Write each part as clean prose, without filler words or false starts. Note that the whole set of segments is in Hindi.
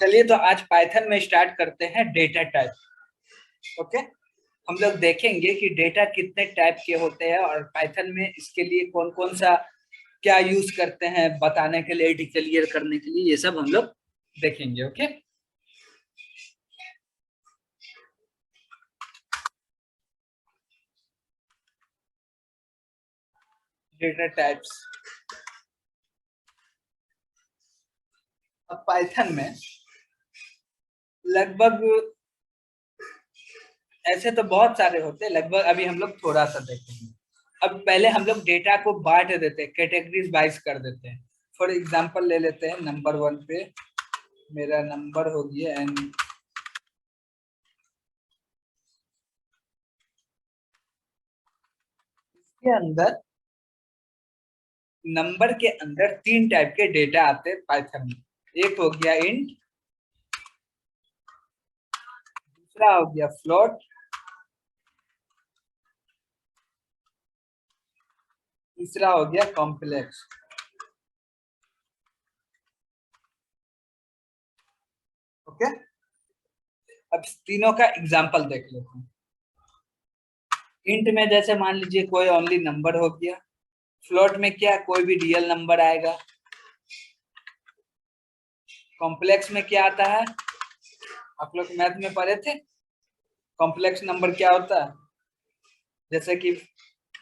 चलिए तो आज पाइथन में स्टार्ट करते हैं डेटा टाइप। ओके, हम लोग देखेंगे कि डेटा कितने टाइप के होते हैं और पाइथन में इसके लिए कौन कौन सा क्या यूज करते हैं बताने के लिए, डिक्लेयर करने के लिए, ये सब हम लोग देखेंगे। Okay, data types. अब पाइथन में लगभग ऐसे तो बहुत सारे होते हैं, लगभग अभी हम लोग थोड़ा सा देखेंगे। अब पहले हम लोग डेटा को बांट देते हैं, कैटेगरीज वाइज कर देते हैं। फॉर एग्जांपल ले लेते हैं, नंबर 1 पे मेरा नंबर हो गया एन। इसके अंदर नंबर के अंदर 3 टाइप के डेटा आते हैं पाइथन में। एक हो गया इंट, दूसरा हो गया फ्लोट, तीसरा हो गया कॉम्प्लेक्स। ओके, अब तीनों का एग्जांपल देख लेते हैं। इंट में जैसे मान लीजिए कोई ओनली नंबर हो गया। फ्लोट में क्या, कोई भी रियल नंबर आएगा। कॉम्प्लेक्स में क्या आता है, आप लोग मैथ में पढ़े थे, कॉम्प्लेक्स नंबर क्या होता है, जैसे कि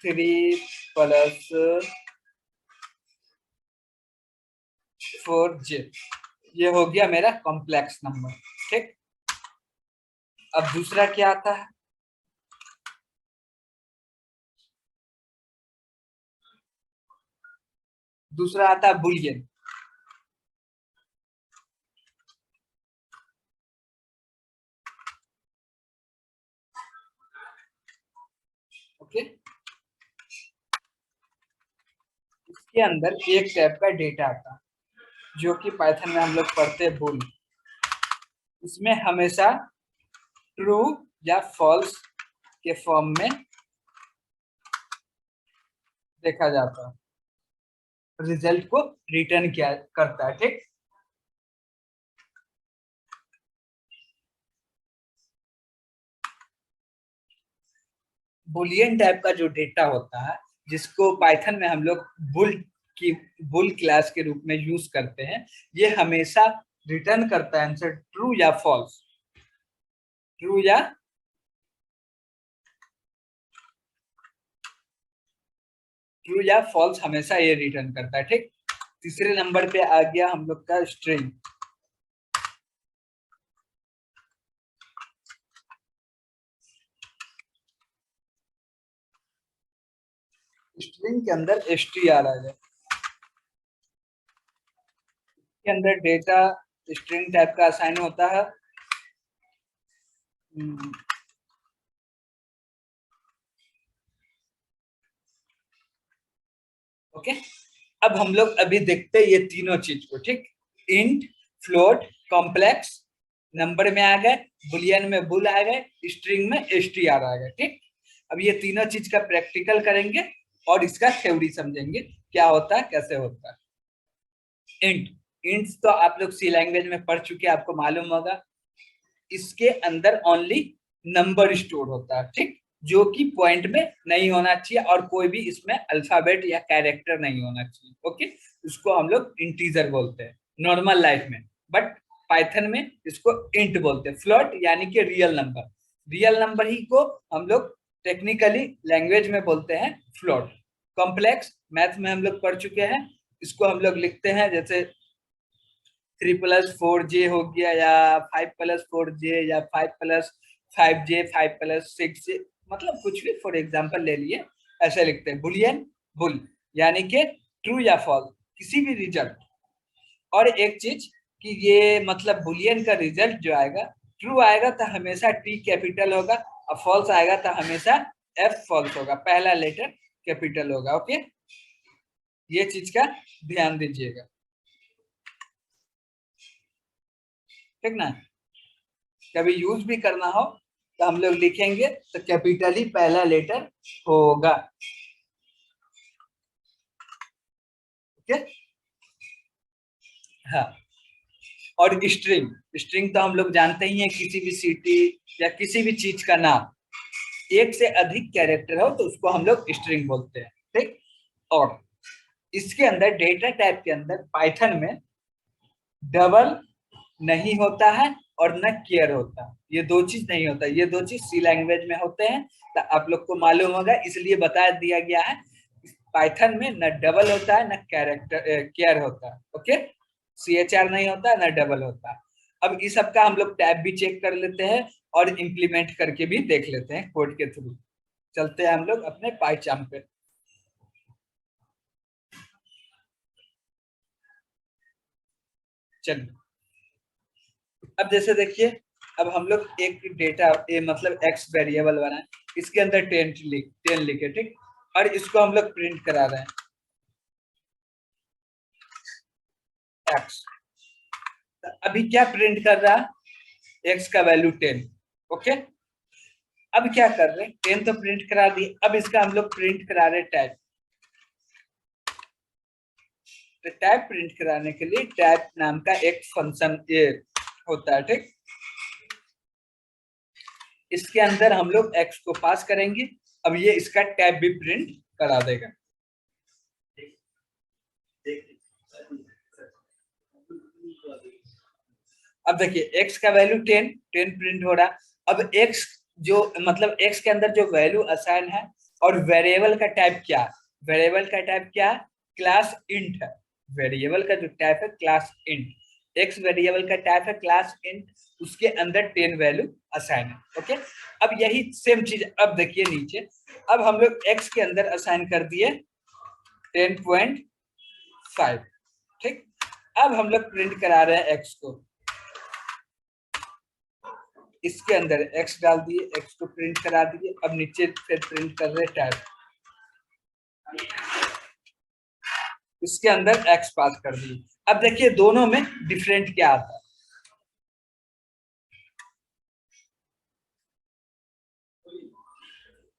3+4j, ये हो गया मेरा कॉम्प्लेक्स नंबर। ठीक, अब दूसरा क्या आता है, दूसरा आता है बुलियन। ओके, इसके अंदर एक टाइप का डेटा आता है जो कि पाइथन में हम लोग पढ़ते हैं बुल। इसमें हमेशा ट्रू या फॉल्स के फॉर्म में देखा जाता है, रिजल्ट को रिटर्न किया करता है। ठीक, बुलियन टाइप का जो डेटा होता है, जिसको पाइथन में हम लोग बुल की बुल क्लास के रूप में यूज करते हैं, ये हमेशा रिटर्न करता है आंसर ट्रू या फॉल्स। ट्रू या ट्रू या फॉल्स हमेशा ये रिटर्न करता है। ठीक, तीसरे नंबर पे आ गया हम लोग का स्ट्रिंग। स्ट्रिंग के अंदर str आ जाए, के अंदर डेटा स्ट्रिंग टाइप का असाइन होता है। ओके, अब हम लोग अभी देखते हैं ये तीनों चीज को। ठीक, इंट, फ्लोट, कॉम्प्लेक्स नंबर में आ गए, बुलियन में बुल आ गए, स्ट्रिंग में str आ गए। ठीक, अब ये तीनों चीज का प्रैक्टिकल करेंगे और इसका थ्योरी समझेंगे क्या होता है, कैसे होता है। इंट, इंट तो आप लोग सी लैंग्वेज में पढ़ चुके हैं, आपको मालूम होगा। इसके अंदर ओनली नंबर स्टोर होता है। ठीक, जो कि पॉइंट में नहीं होना चाहिए और कोई भी इसमें अल्फाबेट या कैरेक्टर नहीं होना चाहिए। ओके, उसको हम लोग इंटीजर बोलते हैं नॉर्मल लाइफ में, बट पाइथन में इसको इंट बोलते हैं। फ्लोट यानी कि रियल नंबर, रियल नंबर ही को हम लोग टेक्निकली लैंग्वेज में बोलते हैं फ्लोट। कॉम्प्लेक्स मैथ में हम लोग पढ़ चुके हैं, इसको हम लोग लिखते हैं जैसे 3+4j हो गया, या 5+4j, या 5+5j, 5+6j, मतलब कुछ भी फॉर एग्जाम्पल ले लिए, ऐसे लिखते हैं। बुलियन बुल यानी कि ट्रू या फॉल्स किसी भी रिजल्ट। और एक चीज कि ये मतलब बुलियन का रिजल्ट जो आएगा, ट्रू आएगा तो हमेशा टी कैपिटल होगा, और फॉल्स आएगा तो हमेशा एफ फॉल्स होगा, पहला लेटर कैपिटल होगा। ओके, ये चीज का ध्यान दीजिएगा। ठीक ना, कभी यूज भी करना हो तो हम लोग लिखेंगे तो कैपिटल ही पहला लेटर होगा। ओके, हाँ, और स्ट्रिंग, स्ट्रिंग तो हम लोग जानते ही हैं, किसी भी सिटी या किसी भी चीज का नाम एक से अधिक कैरेक्टर हो तो उसको हम लोग स्ट्रिंग बोलते हैं, ठीक। और इसके अंदर डेटा टाइप के अंदर पाइथन में डबल नहीं होता है और न केयर होता है, ये दो चीज नहीं होता, ये दो चीज सी लैंग्वेज में होते हैं, तो आप लोग को मालूम होगा, इसलिए बता दिया गया है। पाइथन में न डबल होता है न कैरेक्टर केयर होता है, ओके। CHR नहीं होता न डबल होता है। अब इस सब का हम लोग टैब भी चेक कर लेते हैं और इम्प्लीमेंट करके भी देख लेते हैं कोड के थ्रू। चलते हैं हम लोग अपने पाइचाम पे। चलिए, अब जैसे देखिए, अब हम लोग एक डेटा मतलब एक्स वेरिएबल बनाए, इसके अंदर 10 लिखे, ठीक। और इसको हम लोग प्रिंट करा रहे हैं एक्स। अभी क्या प्रिंट कर रहा है? एक्स का वैल्यू 10, ओके। अब क्या कर रहे हैं, 10 तो प्रिंट करा दिए, अब इसका हम लोग प्रिंट करा रहे टाइप। तो टाइप प्रिंट कराने के लिए टाइप नाम का एक फंक्शन ये होता है, ठीक। इसके अंदर हम लोग एक्स को पास करेंगे, अब ये इसका टैब भी प्रिंट करा देगा। अब देखिए एक्स का वैल्यू 10 प्रिंट हो रहा। अब एक्स जो मतलब एक्स के अंदर जो वैल्यू असाइन है, और वेरिएबल का टाइप क्या है? वेरिएबल का टाइप क्या है? क्लास इंट है। वेरिएबल का जो टाइप है क्लास इंट। एक्स वेरिएबल का टाइप है क्लास इंट, उसके अंदर 10 वैल्यू असाइन है, ओके। अब यही सेम चीज अब देखिए नीचे, अब हम लोग एक्स के अंदर असाइन कर दिए 10.5, ठीक। अब हम लोग प्रिंट करा रहे हैं एक्स को, इसके अंदर एक्स डाल दिए, एक्स को प्रिंट करा दिए, अब नीचे फिर प्रिंट कर रहे टाइप, इसके अंदर एक्स पास कर दिए। अब देखिए दोनों में डिफरेंट क्या आता है।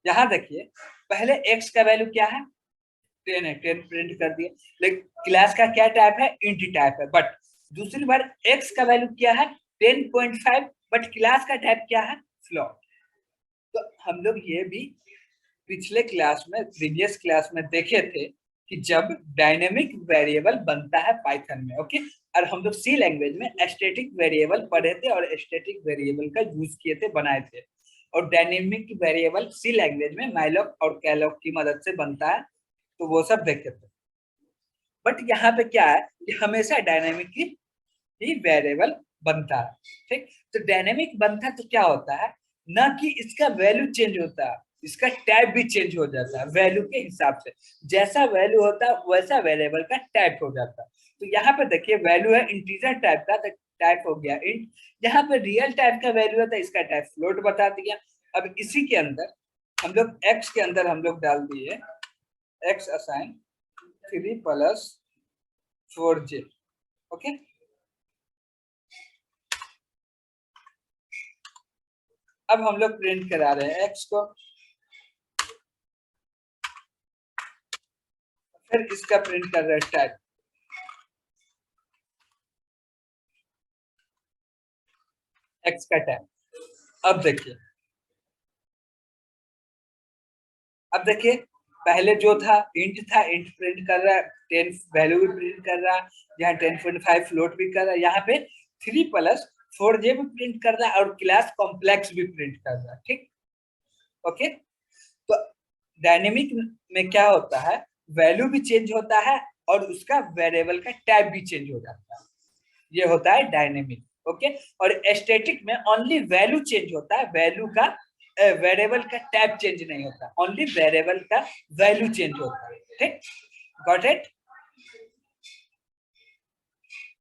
यहां देखिए पहले एक्स का वैल्यू क्या है? 10 है, 10 प्रिंट कर दिए, लेकिन क्लास का क्या टाइप है? इंट टाइप है। बट दूसरी बार एक्स का वैल्यू क्या है? 10.5, बट क्लास का टाइप क्या है? फ्लोट। तो हम लोग ये भी पिछले क्लास में, प्रीवियस क्लास में देखे थे कि जब डायनेमिक वेरिएबल बनता है पाइथन में, ओके। और हम लोग सी लैंग्वेज में स्टैटिक वेरिएबल पढ़े थे और स्टैटिक वेरिएबल का यूज किए थे, बनाए थे। और डायनेमिक वेरिएबल सी लैंग्वेज में माइलॉक और कैलॉक की मदद से बनता है, तो वो सब देखे थे। बट यहाँ पे क्या है कि हमेशा डायनेमिक ही वेरिएबल बनता है, ठीक। तो डायनेमिक बनता तो क्या होता है ना कि इसका वैल्यू चेंज होता है, इसका टाइप भी चेंज हो जाता है वैल्यू के हिसाब से। जैसा वैल्यू होता है वैसा वेरिएबल का टाइप हो जाता है। तो यहाँ पे देखिए वैल्यू है इंटीजर टाइप का, तो टाइप हो गया इंट। यहाँ पे रियल टाइप का वैल्यू है तो इसका टाइप फ्लोट बता दिया। अब इसी के अंदर हम लोग एक्स के अंदर हम लोग डाल दिए एक्स असाइन 3+4j, ओके। अब हम लोग प्रिंट करा रहे हैं एक्स को, फिर इसका प्रिंट कर रहे हैं टाइप, एक्स का टाइप। अब देखिए पहले जो था इंट था, इंट प्रिंट कर रहा है, 10 वैल्यू भी प्रिंट कर रहा है, यहाँ 10.5 फ्लोट भी कर रहा है, यहाँ पे 3+4j भी प्रिंट कर रहा है और क्लास कॉम्प्लेक्स भी प्रिंट कर रहा है, ठीक, ओके। तो डायनेमिक में क्या होता है, वैल्यू भी चेंज होता है और उसका वेरिएबल का टाइप भी चेंज हो जाता है, ये होता है डायनेमिक, ओके। और स्टैटिक में ओनली वैल्यू चेंज होता है, वैल्यू का वेरिएबल का टाइप चेंज नहीं होता, ओनली वेरिएबल का वैल्यू चेंज होता है, ठीक। Got it?